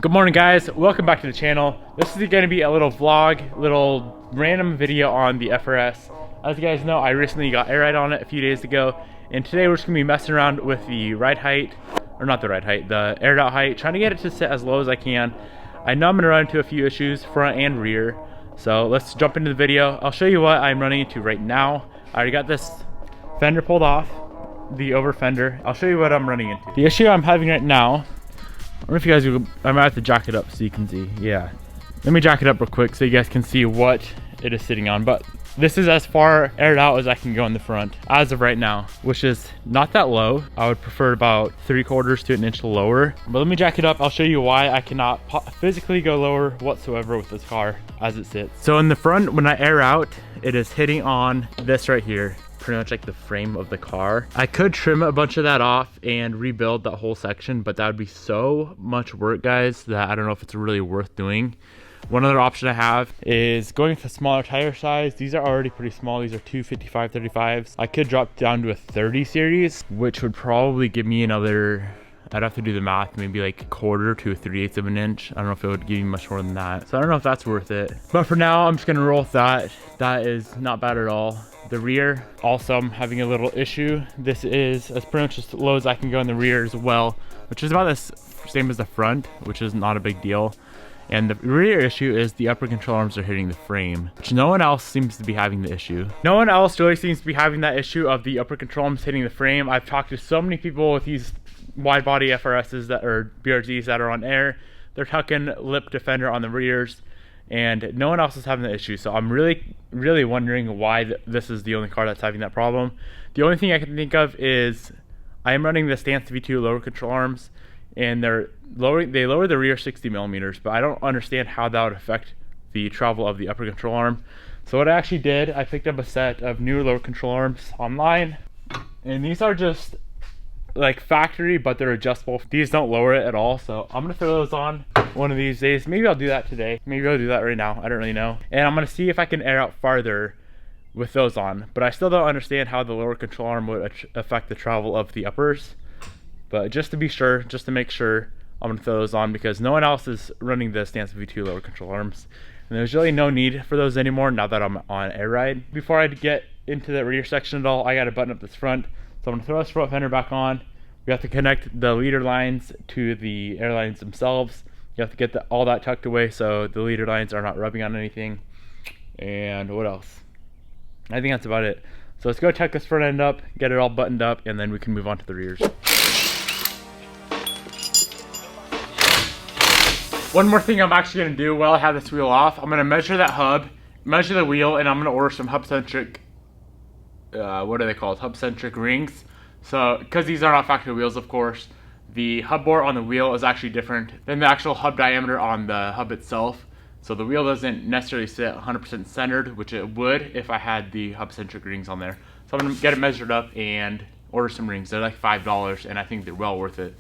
Good morning guys, welcome back to the channel. This is going to be a little vlog, little random video on the FRS. As you guys know, I recently got air ride on it a few days ago, and today we're just going to be messing around with the ride height, or not the ride height, the aired out height, trying to get it to sit as low as I can. I know I'm going to run into a few issues, front and rear, so let's jump into the video. I'll show you what I'm running into right now. I already got this fender pulled off, the over fender. I'll show you what I'm running into. The issue I'm having right now, I don't know if you guys will, I might have to jack it up so you can see. Yeah, let me jack it up real quick so you guys can see what it is sitting on. But this is as far aired out as I can go in the front as of right now, which is not that low. I would prefer about 3/4 to an inch lower, but let me jack it up. I'll show you why I cannot physically go lower whatsoever with this car as it sits. So in the front, when I air out, it is hitting on this right here, pretty much like the frame of the car. I could trim a bunch of that off and rebuild that whole section, but that would be so much work, guys, that I don't know if it's really worth doing. One other option I have is going with a smaller tire size. These are already pretty small. These are 255/35s. I could drop down to a 30 series, which would probably give me another, I'd have to do the math, maybe like 1/4 to 3/8 of an inch. I don't know if it would give you much more than that. So I don't know if that's worth it. But for now, I'm just gonna roll with that. That is not bad at all. The rear, also I'm having a little issue. This is as pretty much as low as I can go in the rear as well, which is about the same as the front, which is not a big deal. And the rear issue is the upper control arms are hitting the frame, which no one else seems to be having the issue. No one else really seems to be having that issue of the upper control arms hitting the frame. I've talked to so many people with these wide body FRSs that are BRZs that are on air. They're tucking lip defender on the rears, and no one else is having the issue. So I'm really wondering why this is the only car that's having that problem. The only thing I can think of is I am running the Stance V2 lower control arms, and they lower the rear 60 millimeters, but I don't understand how that would affect the travel of the upper control arm. So what I actually did, I picked up a set of new lower control arms online, and these are just like factory, but they're adjustable. These don't lower it at all, so I'm gonna throw those on one of these days. Maybe I'll do that today, maybe I'll do that right now, I don't really know. And I'm gonna see if I can air out farther with those on, but I still don't understand how the lower control arm would affect the travel of the uppers. But just to be sure, just to make sure, I'm gonna throw those on because no one else is running the Stance V2 lower control arms, and there's really no need for those anymore now that I'm on air ride. Before I get into the rear section at all, I gotta button up this front. So I'm gonna throw this front fender back on. We have to connect the leader lines to the air lines themselves. You have to get all that tucked away so the leader lines are not rubbing on anything. And what else? I think that's about it. So let's go tuck this front end up, get it all buttoned up, and then we can move on to the rears. One more thing I'm actually gonna do while I have this wheel off, I'm gonna measure that hub, measure the wheel, and I'm gonna order some hub-centric, what are they called? Hub-centric rings. So, because these are not factory wheels, of course, the hub bore on the wheel is actually different than the actual hub diameter on the hub itself. So the wheel doesn't necessarily sit 100% centered, which it would if I had the hub-centric rings on there. So I'm gonna get it measured up and order some rings. They're like $5, and I think they're well worth it.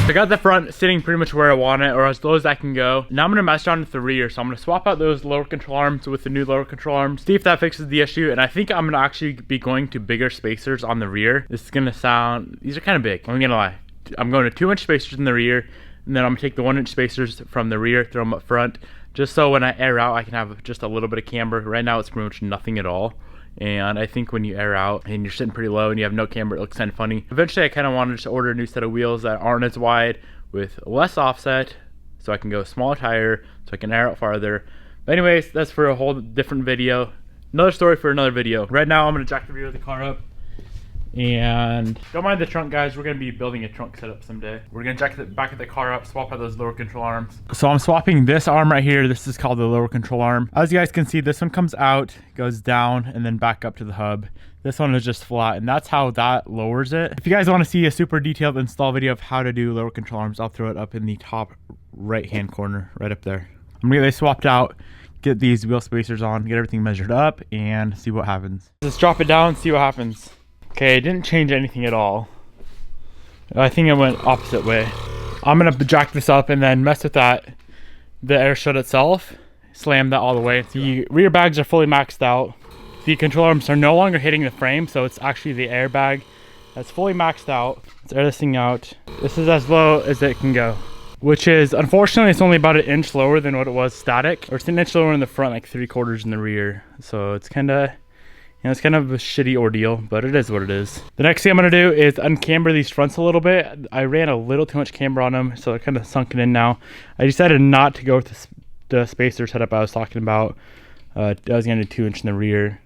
I got the front sitting pretty much where I want it, or as low as I can go. Now I'm gonna mess around with the rear, so I'm gonna swap out those lower control arms with the new lower control arms, see if that fixes the issue. And I think I'm gonna actually be going to bigger spacers on the rear. This is gonna sound, these are kind of big, I'm gonna lie. I'm going to 2-inch spacers in the rear, and then I'm gonna take the 1-inch spacers from the rear, throw them up front, just so when I air out, I can have just a little bit of camber. Right now it's pretty much nothing at all. And I think when you air out and you're sitting pretty low and you have no camber, it looks kind of funny. Eventually I kind of wanted to order a new set of wheels that aren't as wide with less offset, so I can go smaller tire, so I can air out farther. But anyways, that's for a whole different video. Another story for another video. Right now I'm gonna jack the rear of the car up. And don't mind the trunk, guys, we're gonna be building a trunk setup someday. We're gonna jack the back of the car up, swap out those lower control arms. So I'm swapping this arm right here. This is called the lower control arm. As you guys can see, this one comes out, goes down, and then back up to the hub. This one is just flat, and that's how that lowers it. If you guys wanna see a super detailed install video of how to do lower control arms, I'll throw it up in the top right-hand corner, right up there. I'm gonna get these swapped out, get these wheel spacers on, get everything measured up, and see what happens. Let's drop it down, see what happens. Okay, it didn't change anything at all. I think it went opposite way. I'm gonna jack this up and then mess with the air shut itself, slam that all the way. The rear bags are fully maxed out. The control arms are no longer hitting the frame, so it's actually the airbag that's fully maxed out. Let's air this thing out. This is as low as it can go, which is, unfortunately, it's only about an inch lower than what it was static, or it's an inch lower in the front, like 3/4 in the rear. So it's kind of, it's kind of a shitty ordeal, but it is what it is. The next thing I'm gonna do is uncamber these fronts a little bit. I ran a little too much camber on them, so they're kind of sunken in now. I decided not to go with the spacer setup I was talking about. I was gonna do 2 inch in the rear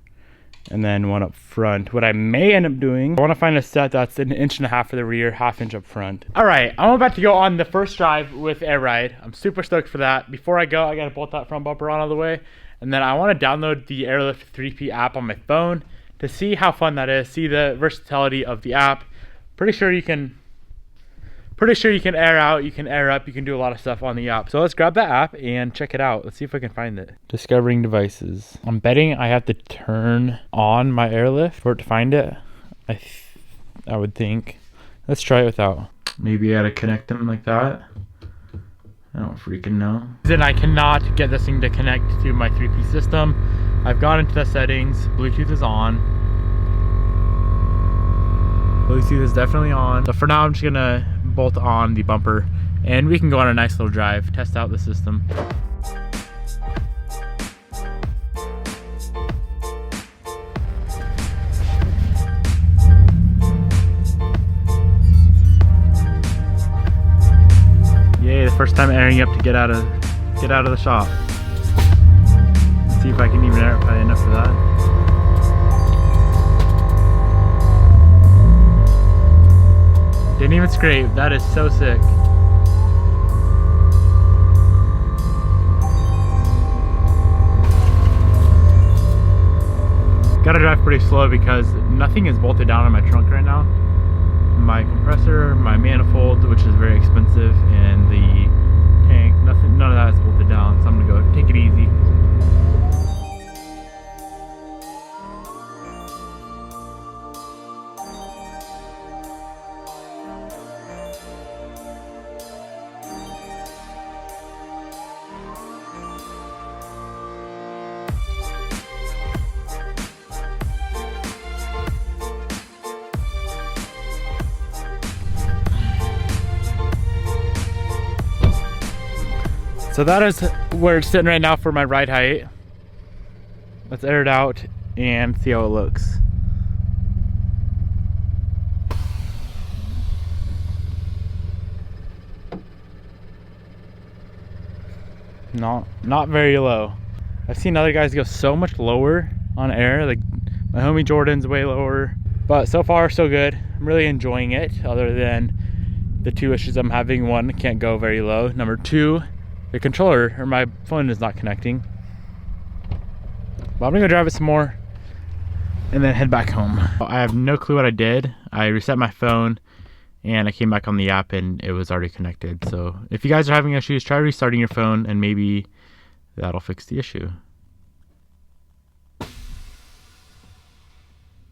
and then 1 up front. What I may end up doing, I wanna find a set that's 1.5 inches for the rear, 1/2 inch up front. All right, I'm about to go on the first drive with Air Ride. I'm super stoked for that. Before I go, I gotta bolt that front bumper on all the way. And then I wanna download the Airlift 3P app on my phone to see how fun that is, see the versatility of the app. Pretty sure you can air out, you can air up, you can do a lot of stuff on the app. So let's grab that app and check it out. Let's see if I can find it. Discovering devices. I'm betting I have to turn on my Airlift for it to find it. I would think. Let's try it without. Maybe I gotta connect them like that. I don't freaking know. Then I cannot get this thing to connect to my 3P system. I've gone into the settings. Bluetooth is on. Bluetooth is definitely on. So for now, I'm just gonna bolt on the bumper and we can go on a nice little drive, test out the system. Yay, the first time airing up to get out of the shop. Let's see if I can even air it high enough for that. Didn't even scrape. That is so sick. Gotta drive pretty slow because nothing is bolted down on my trunk right now. My compressor, my manifold, which is very expensive, and the tank, none of that is bolted down, so I'm gonna go take it easy. So that is where it's sitting right now for my ride height. Let's air it out and see how it looks. Not very low. I've seen other guys go so much lower on air, like my homie Jordan's way lower, but so far so good. I'm really enjoying it, other than the 2 issues I'm having. 1, can't go very low. Number 2, the controller or my phone is not connecting. But I'm gonna go drive it some more and then head back home. I have no clue what I did. I reset my phone and I came back on the app and it was already connected. So if you guys are having issues, try restarting your phone and maybe that'll fix the issue.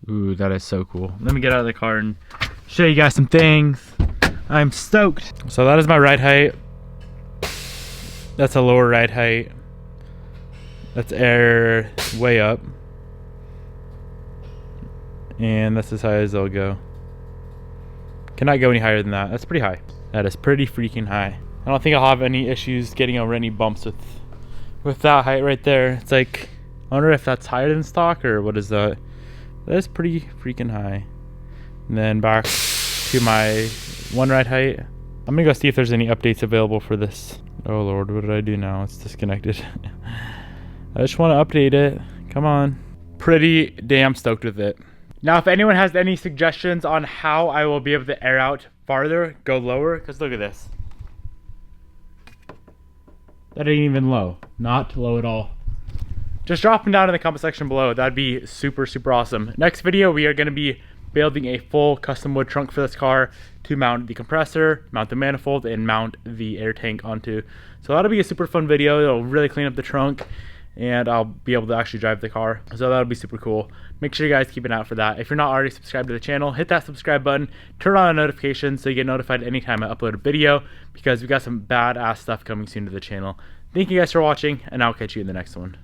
Ooh, that is so cool. Let me get out of the car and show you guys some things. I'm stoked. So that is my ride height. That's a lower ride height. That's air way up. And that's as high as they'll go. Cannot go any higher than that. That's pretty high. That is pretty freaking high. I don't think I'll have any issues getting over any bumps with that height right there. It's like, I wonder if that's higher than stock or what is that? That is pretty freaking high. And then back to my 1 ride height. I'm gonna go see if there's any updates available for this. Oh Lord, what did I do now? It's disconnected. I just want to update it. Come on. Pretty damn stoked with it. Now, if anyone has any suggestions on how I will be able to air out farther, go lower, because look at this. That ain't even low. Not low at all. Just drop them down in the comment section below. That'd be super, super awesome. Next video, we are going to be building a full custom wood trunk for this car to mount the compressor, mount the manifold, and mount the air tank onto. So that'll be a super fun video. It'll really clean up the trunk and I'll be able to actually drive the car. So that'll be super cool. Make sure you guys keep an eye out for that. If you're not already subscribed to the channel, hit that subscribe button, turn on the notifications so you get notified anytime I upload a video, because we got some badass stuff coming soon to the channel. Thank you guys for watching, and I'll catch you in the next one.